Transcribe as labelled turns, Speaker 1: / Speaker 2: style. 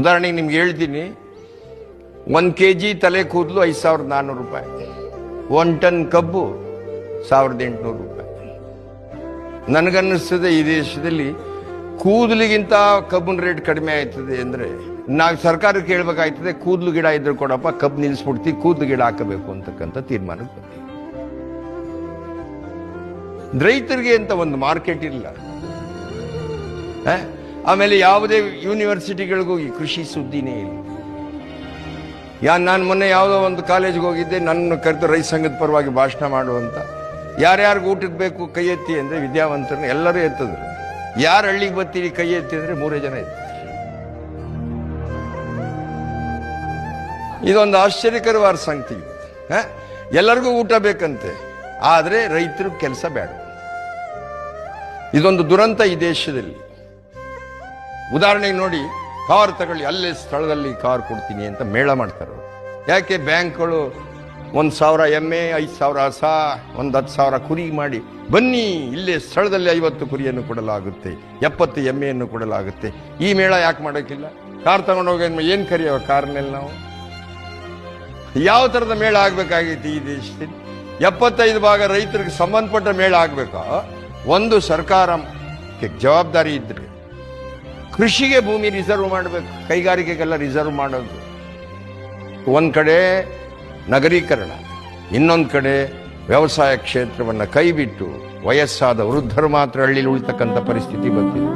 Speaker 1: ಉದಾಹರಣೆಗೆ ನಿಮ್ಗೆ ಹೇಳ್ತೀನಿ, 1 kg ತಲೆ ಕೂದಲು 5,400 ರೂಪಾಯಿ, 1 ಟನ್ ಕಬ್ಬು 1,800 ರೂಪಾಯಿ. ನನಗನ್ನಿಸ್ತದೆ ಈ ದೇಶದಲ್ಲಿ ಕೂದಲಿಗಿಂತ ಕಬ್ಬಿನ ರೇಟ್ ಕಡಿಮೆ ಆಯ್ತದೆ ಅಂದ್ರೆ ನಾವು ಸರ್ಕಾರಕ್ಕೆ ಹೇಳ್ಬೇಕಾಯ್ತದೆ, ಕೂದಲು ಗಿಡ ಇದ್ರೆ ಕೊಡಪ್ಪ, ಕಬ್ಬು ನಿಲ್ಲಿಸ್ಬಿಡ್ತೀವಿ, ಕೂದಲು ಗಿಡ ಹಾಕಬೇಕು ಅಂತಕ್ಕಂಥ ತೀರ್ಮಾನಕ್ಕೆ ಬಂದಿ. ರೈತರಿಗೆ ಅಂತ ಒಂದು ಮಾರ್ಕೆಟ್ ಇಲ್ಲ. ಆಮೇಲೆ ಯಾವುದೇ ಯೂನಿವರ್ಸಿಟಿಗಳಿಗೂ ಈ ಕೃಷಿ ಸುದ್ದಿನೇ ಇಲ್ಲ. ನಾನು ಮೊನ್ನೆ ಯಾವುದೋ ಒಂದು ಕಾಲೇಜ್ಗೆ ಹೋಗಿದ್ದೆ, ನನ್ನ ಕರೆದು ರೈತ ಸಂಘದ ಪರವಾಗಿ ಭಾಷಣ ಮಾಡುವಂತ. ಯಾರ್ಯಾರಿಗೂ ಊಟಕ್ಕೆ ಬೇಕು ಕೈ ಎತ್ತಿ ಅಂದ್ರೆ ವಿದ್ಯಾವಂತರನ್ನ ಎಲ್ಲರೂ ಎತ್ತಿದ್ರು. ಯಾರು ಹಳ್ಳಿಗೆ ಬರ್ತೀರಿ ಕೈ ಎತ್ತಿ ಅಂದ್ರೆ 3 ಜನ ಎತ್ತಿ. ಇದೊಂದು ಆಶ್ಚರ್ಯಕರವಾದ ಸಂಗತಿ. ಎಲ್ಲರಿಗೂ ಊಟ ಬೇಕಂತೆ, ಆದ್ರೆ ರೈತರು ಕೆಲಸ ಬೇಡ. ಇದೊಂದು ದುರಂತ ಈ ದೇಶದಲ್ಲಿ. ಉದಾಹರಣೆಗೆ ನೋಡಿ, ಕಾರ್ ತಗೊಳ್ಳಿ, ಅಲ್ಲೇ ಸ್ಥಳದಲ್ಲಿ ಕಾರ್ ಕೊಡ್ತೀನಿ ಅಂತ ಮೇಳ ಮಾಡ್ತಾರೆ. ಯಾಕೆ? ಬ್ಯಾಂಕ್ಗಳು 1,000 ಎಮ್ಮೆ, 5,000 ಹಸ, 10,000 ಕುರಿ ಮಾಡಿ ಬನ್ನಿ, ಇಲ್ಲೇ ಸ್ಥಳದಲ್ಲಿ 50 ಕುರಿಯನ್ನು ಕೊಡಲಾಗುತ್ತೆ, 70 ಎಮ್ಮೆಯನ್ನು ಕೊಡಲಾಗುತ್ತೆ. ಈ ಮೇಳ ಯಾಕೆ ಮಾಡೋಕ್ಕಿಲ್ಲ? ಕಾರ್ ತಗೊಂಡೋಗಿ ಏನ್ ಕರೆಯೋ ಕಾರ್ನಲ್ಲಿ ನಾವು? ಯಾವ ತರದ ಮೇಳ ಆಗ್ಬೇಕಾಗಿತ್ತು ಈ ದೇಶದಲ್ಲಿ? 75 ಭಾಗ ರೈತರಿಗೆ ಸಂಬಂಧಪಟ್ಟ ಮೇಳ ಆಗ್ಬೇಕಾ? ಒಂದು ಸರ್ಕಾರಕ್ಕೆ ಜವಾಬ್ದಾರಿ ಇದ್ರೆ ಕೃಷಿಗೆ ಭೂಮಿ ರಿಸರ್ವ್ ಮಾಡಬೇಕು, ಕೈಗಾರಿಕೆಗೆಲ್ಲ ರಿಸರ್ವ್ ಮಾಡೋದು. ಒಂದ್ ಕಡೆ ನಗರೀಕರಣ, ಇನ್ನೊಂದು ಕಡೆ ವ್ಯವಸಾಯ ಕ್ಷೇತ್ರವನ್ನು ಕೈಬಿಟ್ಟು ವಯಸ್ಸಾದ ವೃದ್ಧರು ಮಾತ್ರ ಹಳ್ಳಿಲಿ ಉಳಿತಕ್ಕಂಥ ಪರಿಸ್ಥಿತಿ ಬಂದಿದೆ.